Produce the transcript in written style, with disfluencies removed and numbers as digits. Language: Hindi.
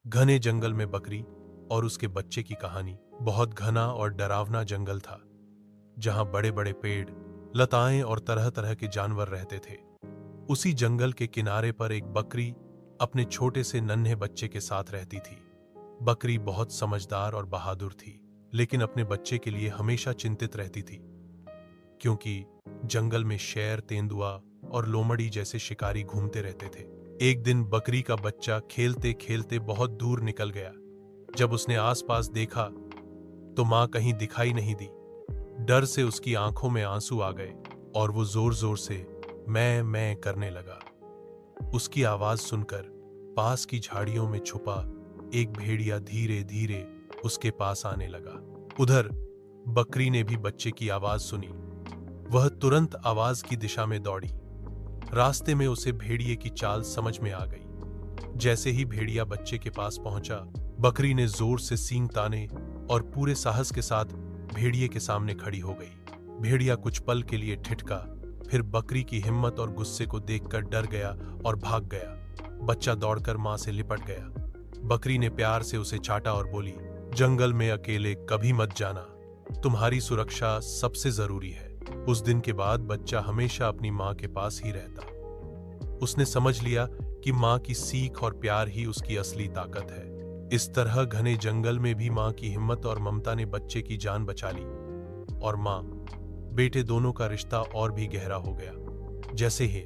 घने जंगल में बकरी और उसके बच्चे की कहानी। बहुत घना और डरावना जंगल था, जहां बड़े बड़े पेड़, लताएं और तरह तरह के जानवर रहते थे। उसी जंगल के किनारे पर एक बकरी अपने छोटे से नन्हे बच्चे के साथ रहती थी। बकरी बहुत समझदार और बहादुर थी, लेकिन अपने बच्चे के लिए हमेशा चिंतित रहती थी, क्योंकि जंगल में शेर, तेंदुआ और लोमड़ी जैसे शिकारी घूमते रहते थे। एक दिन बकरी का बच्चा खेलते खेलते बहुत दूर निकल गया। जब उसने आसपास देखा तो मां कहीं दिखाई नहीं दी। डर से उसकी आंखों में आंसू आ गए और वो जोर जोर से मैं करने लगा। उसकी आवाज सुनकर पास की झाड़ियों में छुपा एक भेड़िया धीरे धीरे उसके पास आने लगा। उधर बकरी ने भी बच्चे की आवाज सुनी। वह तुरंत आवाज की दिशा में दौड़ी। रास्ते में उसे भेड़िए की चाल समझ में आ गई। जैसे ही भेड़िया बच्चे के पास पहुंचा, बकरी ने जोर से सींग ताने और पूरे साहस के साथ भेड़िए के सामने खड़ी हो गई। भेड़िया कुछ पल के लिए ठिठका, फिर बकरी की हिम्मत और गुस्से को देखकर डर गया और भाग गया। बच्चा दौड़कर मां से लिपट गया। बकरी ने प्यार से उसे चाटा और बोली, जंगल में अकेले कभी मत जाना, तुम्हारी सुरक्षा सबसे जरूरी है। उस दिन के बाद बच्चा हमेशा अपनी मां के पास ही रहता। उसने समझ लिया कि मां की सीख और प्यार ही उसकी असली ताकत है। इस तरह घने जंगल में भी मां की हिम्मत और ममता ने बच्चे की जान बचा ली, और मां बेटे दोनों का रिश्ता और भी गहरा हो गया। जैसे ही